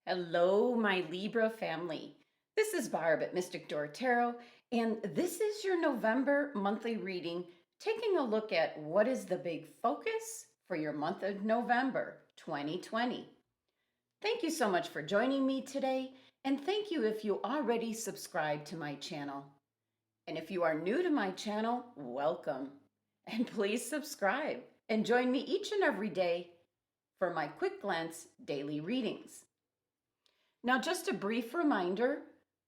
Hello, my Libra family. This is Barb at Mystic Door Tarot, and this is your November monthly reading, taking a look at what is the big focus for your month of November 2020. Thank you so much for joining me today, and thank you if you already subscribed to my channel. And if you are new to my channel, welcome. And please subscribe and join me each and every day for my quick glance daily readings. Now, just a brief reminder,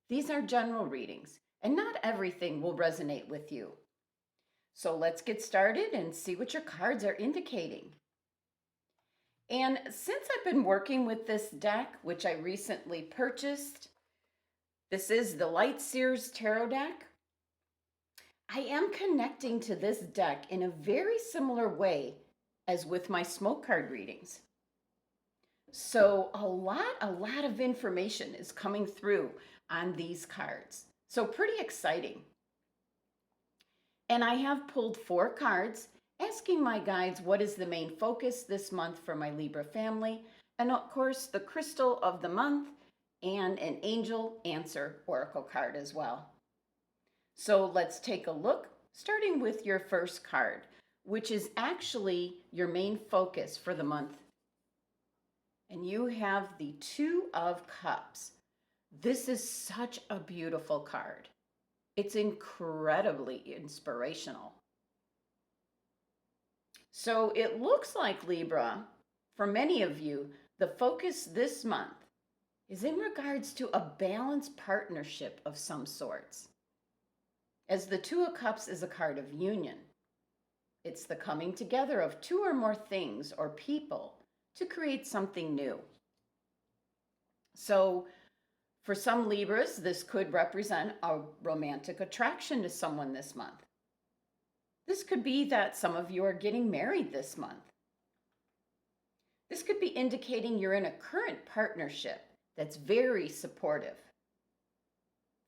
these are general readings, and not everything will resonate with you. So let's get started and see what your cards are indicating. And since I've been working with this deck, which I recently purchased, this is the Light Seer's Tarot deck. I am connecting to this deck in a very similar way as with my smoke card readings. So a lot of information is coming through on these cards. So pretty exciting. And I have pulled 4 cards asking my guides what is the main focus this month for my Libra family. And of course, the crystal of the month and an angel answer oracle card as well. So let's take a look, starting with your first card, which is actually your main focus for the month. And you have the Two of Cups. This is such a beautiful card. It's incredibly inspirational. So it looks like, Libra, for many of you, the focus this month is in regards to a balanced partnership of some sorts. As the Two of Cups is a card of union. It's the coming together of 2 or more things or people to create something new. So for some Libras, this could represent a romantic attraction to someone this month. This could be that some of you are getting married this month. This could be indicating you're in a current partnership that's very supportive.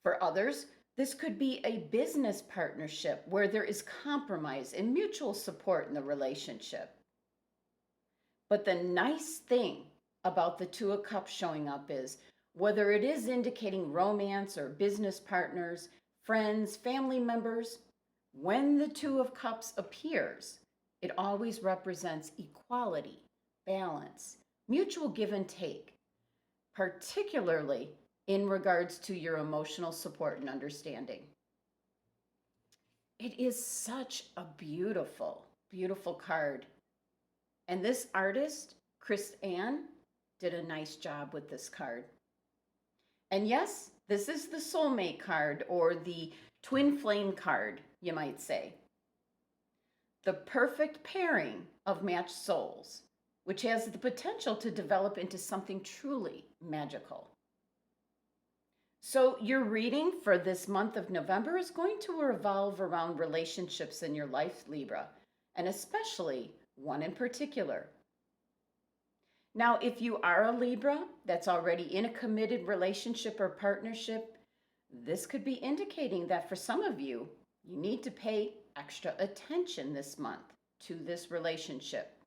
For others, this could be a business partnership where there is compromise and mutual support in the relationship. But the nice thing about the Two of Cups showing up is whether it is indicating romance or business partners, friends, family members, when the Two of Cups appears, it always represents equality, balance, mutual give and take, particularly in regards to your emotional support and understanding. It is such a beautiful, beautiful card. And this artist, Chris Ann, did a nice job with this card. And yes, this is the soulmate card, or the twin flame card, you might say. The perfect pairing of matched souls, which has the potential to develop into something truly magical. So your reading for this month of November is going to revolve around relationships in your life, Libra, and especially one in particular. Now, if you are a Libra that's already in a committed relationship or partnership, this could be indicating that for some of you, you need to pay extra attention this month to this relationship.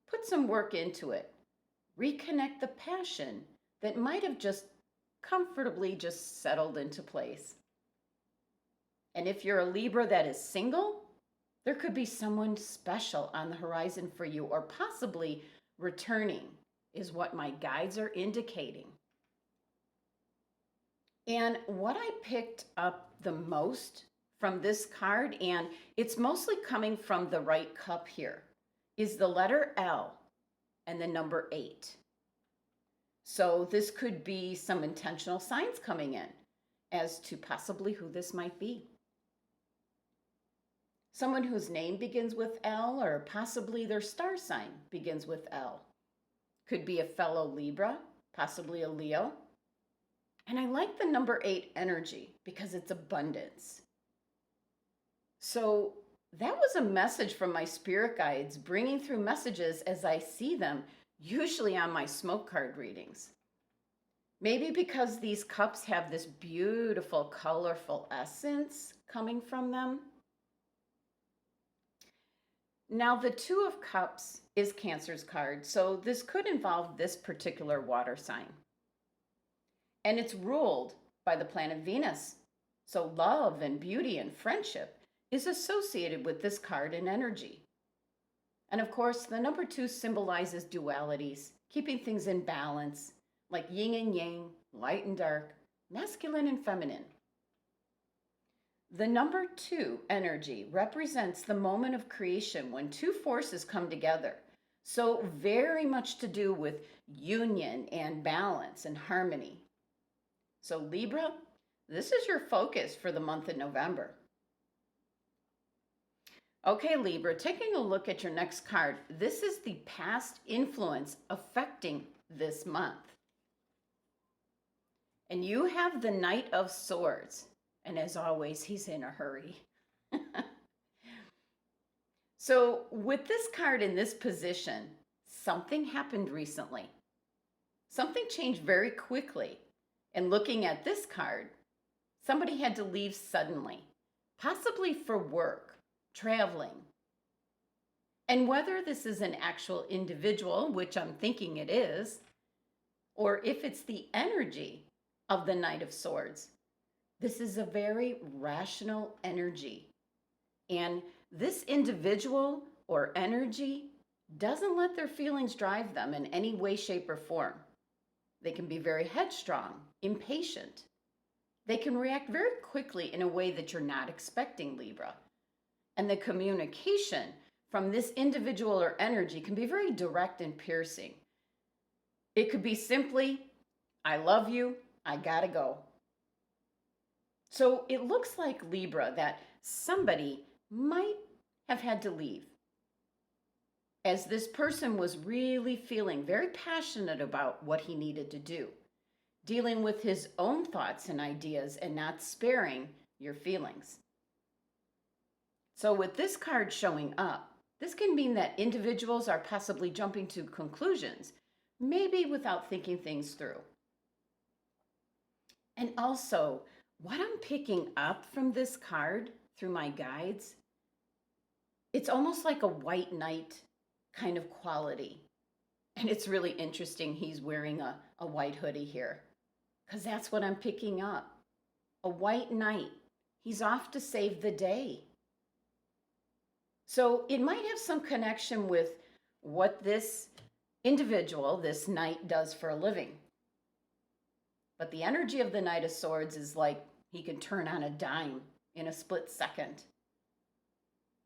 Put some work into it. Reconnect the passion that might have just comfortably just settled into place. And if you're a Libra that is single, there could be someone special on the horizon for you, or possibly returning, is what my guides are indicating. And what I picked up the most from this card, and it's mostly coming from the right cup here, is the letter L and the number 8. So this could be some intentional signs coming in as to possibly who this might be. Someone whose name begins with L, or possibly their star sign begins with L. Could be a fellow Libra, possibly a Leo. And I like the number 8 energy because it's abundance. So that was a message from my spirit guides, bringing through messages as I see them, usually on my smoke card readings. Maybe because these cups have this beautiful, colorful essence coming from them. Now, the Two of Cups is Cancer's card, so this could involve this particular water sign. and it's ruled by the planet Venus. So, love and beauty and friendship is associated with this card and energy. And of course, the number 2 symbolizes dualities, keeping things in balance, like yin and yang, light and dark, masculine and feminine. The number 2 energy represents the moment of creation when two forces come together. So, very much to do with union and balance and harmony. So, Libra, this is your focus for the month of November. Okay, Libra, taking a look at your next card, this is the past influence affecting this month. And you have the Knight of Swords. And as always, he's in a hurry. So, with this card in this position, something happened recently. Something changed very quickly. And looking at this card, somebody had to leave suddenly, possibly for work, traveling. And whether this is an actual individual, which I'm thinking it is, or if it's the energy of the Knight of Swords, this is a very rational energy. And this individual or energy doesn't let their feelings drive them in any way, shape, or form. They can be very headstrong, impatient. They can react very quickly in a way that you're not expecting, Libra. And the communication from this individual or energy can be very direct and piercing. It could be simply, I love you, I gotta go. So it looks like, Libra, that somebody might have had to leave, as this person was really feeling very passionate about what he needed to do, dealing with his own thoughts and ideas and not sparing your feelings. So with this card showing up, this can mean that individuals are possibly jumping to conclusions, maybe without thinking things through. And also, what I'm picking up from this card through my guides, it's almost like a white knight kind of quality. And it's really interesting he's wearing a white hoodie here, because that's what I'm picking up. A white knight. He's off to save the day. So it might have some connection with what this individual, this knight, does for a living. But the energy of the Knight of Swords is like he can turn on a dime in a split second.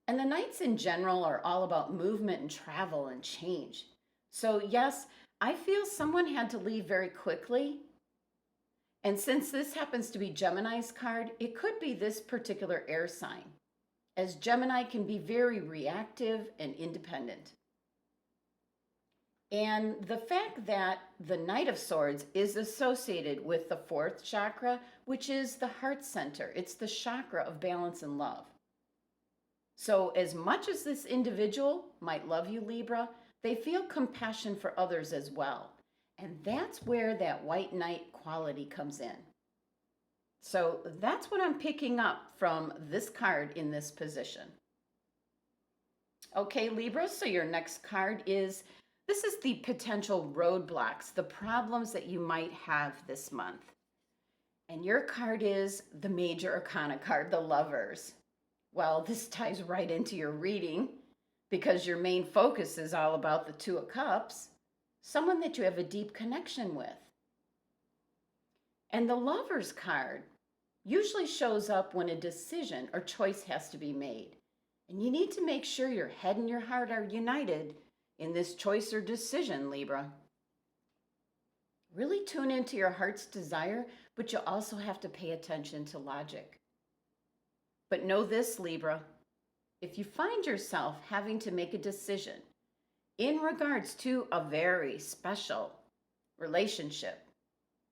And the knights in general are all about movement and travel and change. So yes, I feel someone had to leave very quickly. And since this happens to be Gemini's card, it could be this particular air sign, as Gemini can be very reactive and independent. And the fact that the Knight of Swords is associated with the 4th chakra, which is the heart center. It's the chakra of balance and love. So as much as this individual might love you, Libra, they feel compassion for others as well. And that's where that white knight quality comes in. So that's what I'm picking up from this card in this position. Okay, Libra, so your next card is, this is the potential roadblocks, the problems that you might have this month. And your card is the Major Arcana card, the Lovers. Well, this ties right into your reading because your main focus is all about the Two of Cups, someone that you have a deep connection with. And the Lovers card usually shows up when a decision or choice has to be made. And you need to make sure your head and your heart are united in this choice or decision, Libra. Really tune into your heart's desire, but you also have to pay attention to logic. But know this, Libra, if you find yourself having to make a decision in regards to a very special relationship,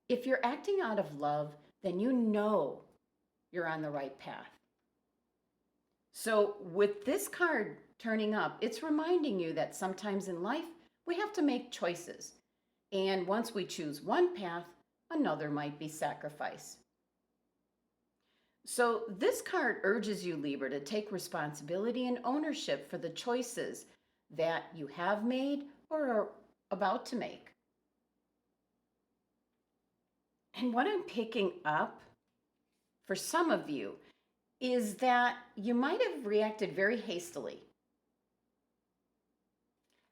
if you're acting out of love, then you know you're on the right path. So with this card turning up, it's reminding you that sometimes in life, we have to make choices. And once we choose one path, another might be sacrifice. So this card urges you, Libra, to take responsibility and ownership for the choices that you have made or are about to make. And what I'm picking up for some of you is that you might have reacted very hastily.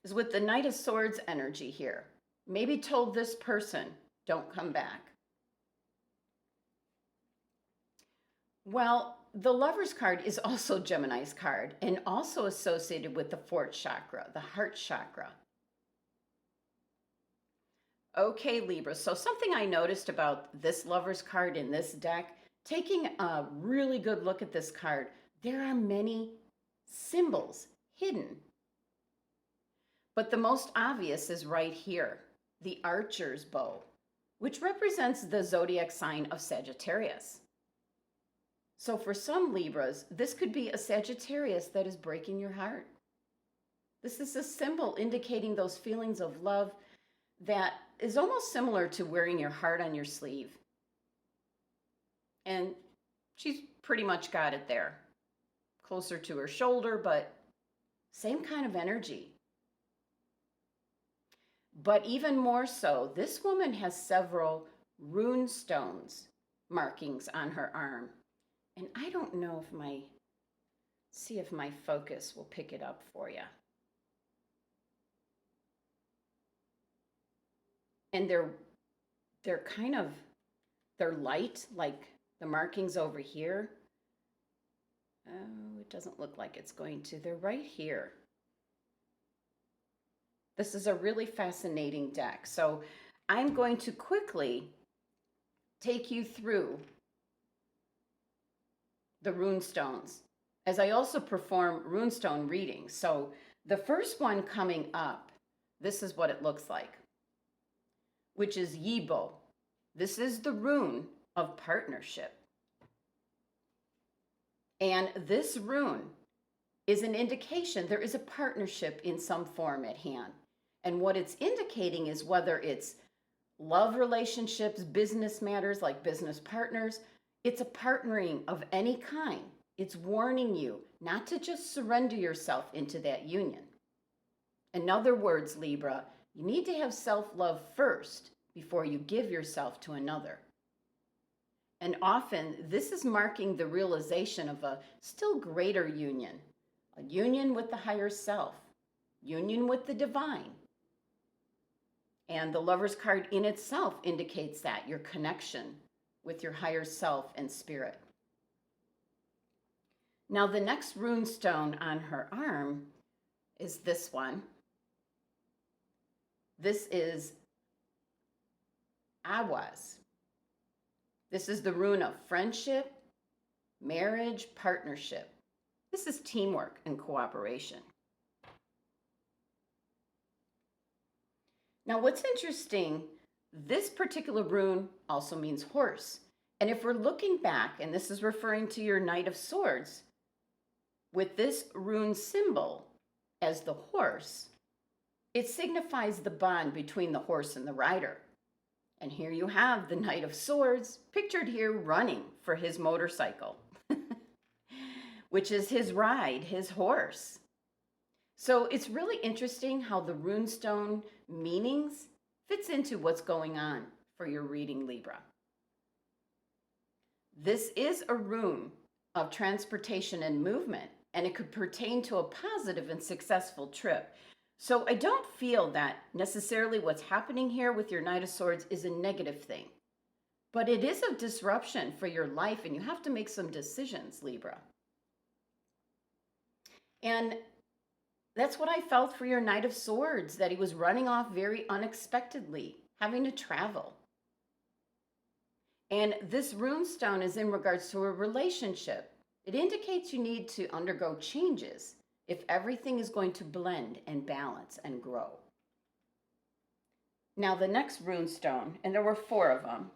Is with the Knight of Swords energy here. Maybe told this person, don't come back. Well, the Lover's card is also Gemini's card and also associated with the fourth chakra, the heart chakra. Okay, Libra, so something I noticed about this Lover's card in this deck, taking a really good look at this card, there are many symbols hidden. But the most obvious is right here, the Archer's bow, which represents the zodiac sign of Sagittarius. So for some Libras, this could be a Sagittarius that is breaking your heart. This is a symbol indicating those feelings of love that is almost similar to wearing your heart on your sleeve. And she's pretty much got it there. Closer to her shoulder, but same kind of energy. But even more so, this woman has several rune stones markings on her arm. And I don't know if see if my focus will pick it up for you. And they're light, like the markings over here. Oh, it doesn't look like it's going to. They're right here. This is a really fascinating deck. So I'm going to quickly take you through the rune stones, as I also perform runestone readings. So the first one coming up, this is what it looks like, which is Yibo. This is the rune of partnership. And this rune is an indication there is a partnership in some form at hand. And what it's indicating is whether it's love relationships, business matters like business partners, it's a partnering of any kind. It's warning you not to just surrender yourself into that union. In other words, Libra, you need to have self-love first before you give yourself to another. And often this is marking the realization of a still greater union, a union with the higher self, union with the divine. And the Lover's card in itself indicates that, your connection with your higher self and spirit. Now the next rune stone on her arm is this one. This is Awaz. This is the rune of friendship, marriage, partnership. This is teamwork and cooperation. Now what's interesting, this particular rune also means horse. And if we're looking back, and this is referring to your Knight of Swords, with this rune symbol as the horse, it signifies the bond between the horse and the rider. And here you have the Knight of Swords, pictured here running for his motorcycle, which is his ride, his horse. So it's really interesting how the runestone meanings fits into what's going on for your reading, Libra. This is a rune of transportation and movement, and it could pertain to a positive and successful trip. So I don't feel that necessarily what's happening here with your Knight of Swords is a negative thing, but it is a disruption for your life, and you have to make some decisions, Libra. And that's what I felt for your Knight of Swords, that he was running off very unexpectedly, having to travel. And this runestone is in regards to a relationship. It indicates you need to undergo changes if everything is going to blend and balance and grow. Now the next runestone, and there were 4 of them,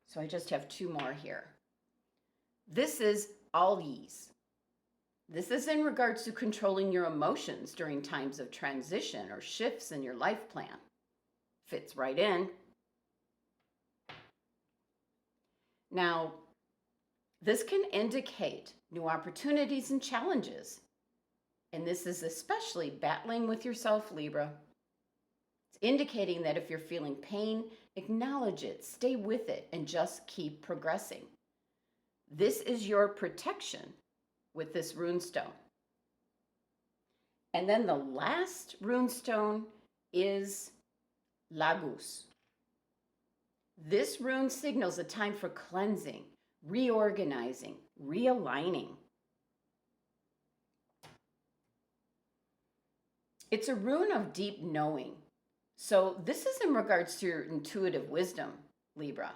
so I just have 2 more here. This is Al-Yiz. This is in regards to controlling your emotions during times of transition or shifts in your life plan. Fits right in. Now, this can indicate new opportunities and challenges. And this is especially battling with yourself, Libra. It's indicating that if you're feeling pain, Acknowledge it, stay with it, and just keep progressing. This is your protection with this runestone. And then the last runestone is Lagus. This rune signals a time for cleansing, reorganizing, realigning. It's a rune of deep knowing. So this is in regards to your intuitive wisdom, Libra.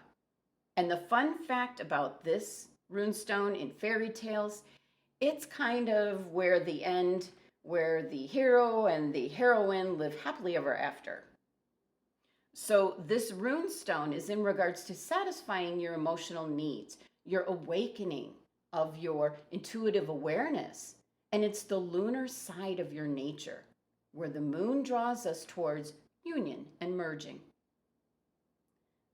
And the fun fact about this runestone in fairy tales, it's kind of where the end, where the hero and the heroine live happily ever after. So this runestone is in regards to satisfying your emotional needs, your awakening of your intuitive awareness. And it's the lunar side of your nature, where the moon draws us towards union and merging.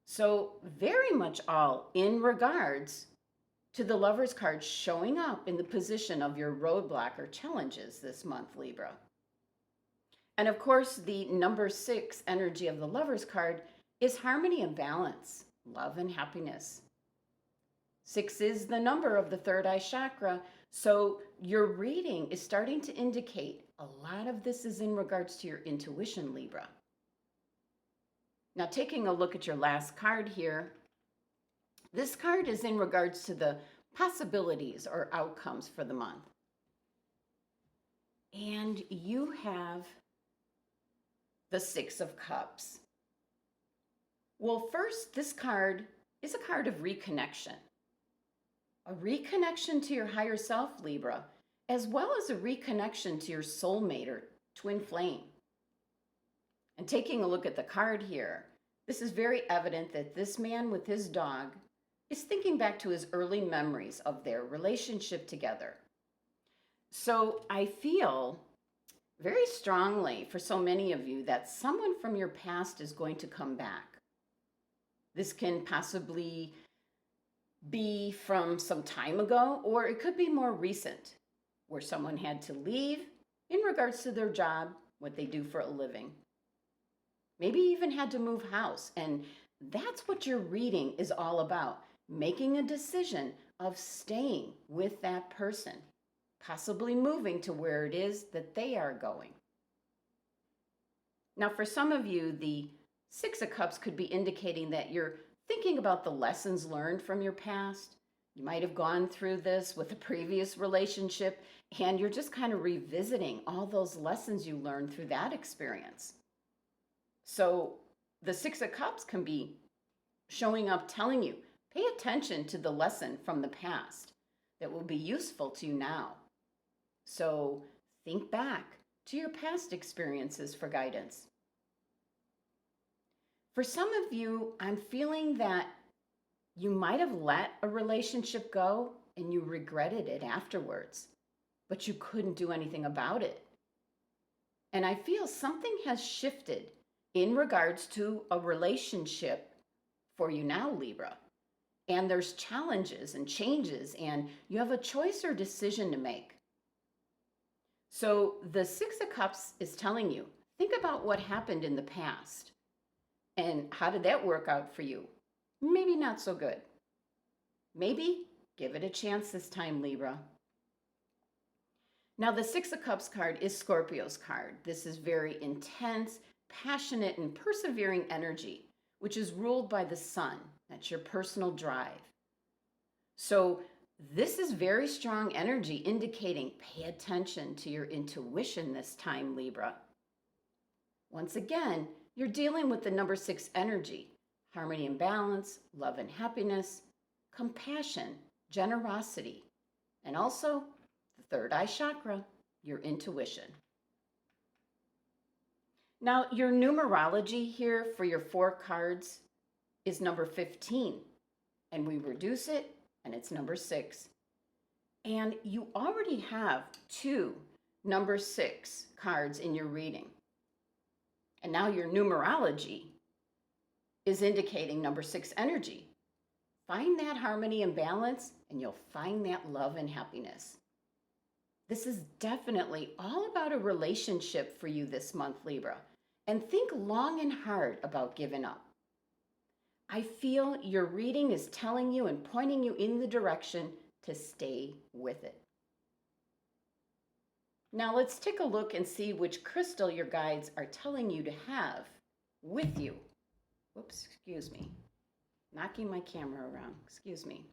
So very much all in regards to the Lover's card showing up in the position of your roadblock or challenges this month, Libra. And of course, the number 6 energy of the Lover's card is harmony and balance, love and happiness. 6 is the number of the third eye chakra, so your reading is starting to indicate a lot of this is in regards to your intuition, Libra. Now, taking a look at your last card here, this card is in regards to the possibilities or outcomes for the month. And you have the 6 of Cups. Well, first, this card is a card of reconnection. A reconnection to your higher self, Libra, as well as a reconnection to your soulmate or twin flame. And taking a look at the card here, this is very evident that this man with his dog is thinking back to his early memories of their relationship together. So I feel very strongly for so many of you that someone from your past is going to come back. This can possibly be from some time ago, or it could be more recent, where someone had to leave in regards to their job, what they do for a living. Maybe even had to move house. And that's what your reading is all about, making a decision of staying with that person, possibly moving to where it is that they are going. Now, for some of you, the 6 of Cups could be indicating that you're thinking about the lessons learned from your past. You might have gone through this with a previous relationship, and you're just kind of revisiting all those lessons you learned through that experience. So the 6 of Cups can be showing up telling you, pay attention to the lesson from the past that will be useful to you now. So think back to your past experiences for guidance. For some of you, I'm feeling that you might have let a relationship go and you regretted it afterwards, but you couldn't do anything about it. And I feel something has shifted in regards to a relationship for you now, Libra. And there's challenges and changes, and you have a choice or decision to make. So the 6 of Cups is telling you, think about what happened in the past. And how did that work out for you? Maybe not so good. Maybe give it a chance this time, Libra. Now, the 6 of Cups card is Scorpio's card. This is very intense, passionate, and persevering energy, which is ruled by the sun. That's your personal drive. So this is very strong energy indicating pay attention to your intuition this time, Libra. Once again, you're dealing with the number 6 energy, harmony and balance, love and happiness, compassion, generosity, and also the third eye chakra, your intuition. Now, your numerology here for your 4 cards is number 15, and we reduce it, and it's number 6. And you already have 2 number 6 cards in your reading. And now your numerology is indicating number 6 energy. Find that harmony and balance, and you'll find that love and happiness. This is definitely all about a relationship for you this month, Libra. And think long and hard about giving up. I feel your reading is telling you and pointing you in the direction to stay with it. Now let's take a look and see which crystal your guides are telling you to have with you. Whoops, excuse me. Knocking my camera around, excuse me.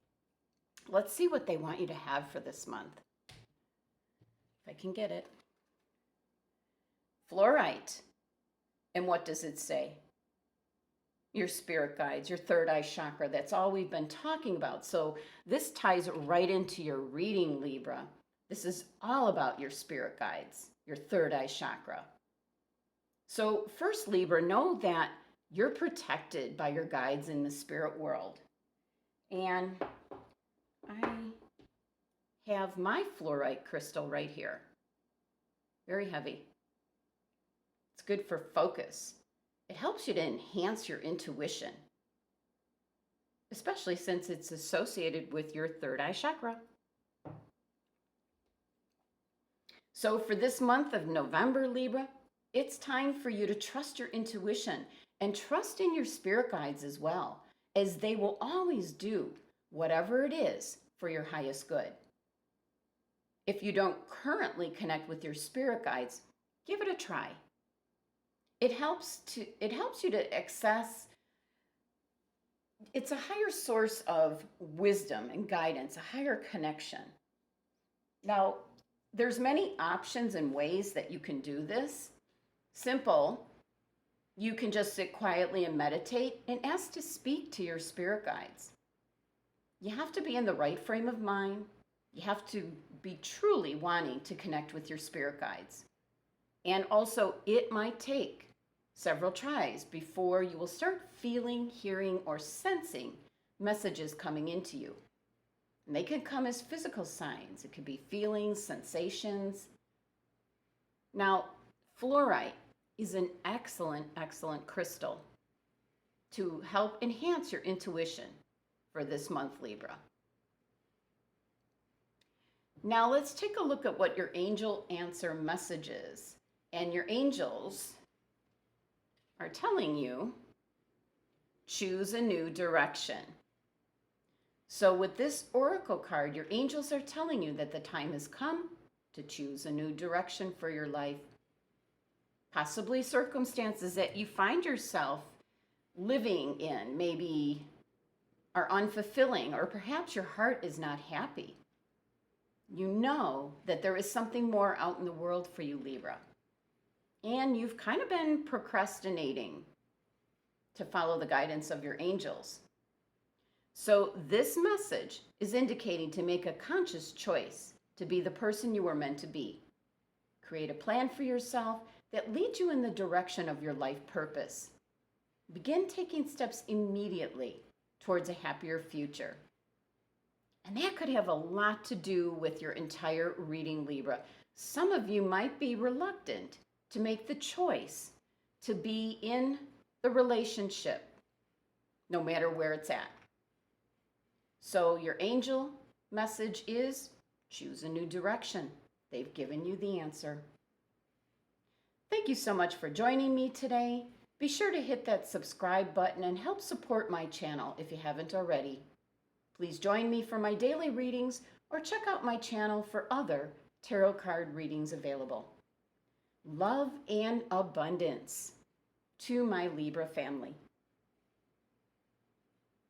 Let's see what they want you to have for this month. If I can get it. Fluorite. And what does it say? Your spirit guides, your third eye chakra. That's all we've been talking about. So this ties right into your reading, Libra. This is all about your spirit guides, your third eye chakra. So first, Libra, know that you're protected by your guides in the spirit world. And I have my fluorite crystal right here. Very heavy. It's good for focus. It helps you to enhance your intuition, especially since it's associated with your third eye chakra. So for this month of November, Libra, it's time for you to trust your intuition and trust in your spirit guides as well, as they will always do whatever it is for your highest good. If you don't currently connect with your spirit guides, give it a try. It helps you to access, it's a higher source of wisdom and guidance, a higher connection. Now, there's many options and ways that you can do this. Simple, you can just sit quietly and meditate and ask to speak to your spirit guides. You have to be in the right frame of mind. You have to be truly wanting to connect with your spirit guides. And also, it might take several tries before you will start feeling, hearing, or sensing messages coming into you. And they can come as physical signs. It could be feelings, sensations. Now, fluorite is an excellent, excellent crystal to help enhance your intuition for this month, Libra. Now, let's take a look at what your angel answer message is. And your angels are telling you, choose a new direction. So with this oracle card, your angels are telling you that the time has come to choose a new direction for your life. Possibly circumstances that you find yourself living in maybe are unfulfilling, or perhaps your heart is not happy. You know that there is something more out in the world for you, Libra. And you've kind of been procrastinating to follow the guidance of your angels. So this message is indicating to make a conscious choice to be the person you were meant to be. Create a plan for yourself that leads you in the direction of your life purpose. Begin taking steps immediately towards a happier future. And that could have a lot to do with your entire reading, Libra. Some of you might be reluctant to make the choice to be in the relationship, no matter where it's at. So your angel message is choose a new direction. They've given you the answer. Thank you so much for joining me today. Be sure to hit that subscribe button and help support my channel if you haven't already. Please join me for my daily readings or check out my channel for other tarot card readings available. Love and abundance to my Libra family.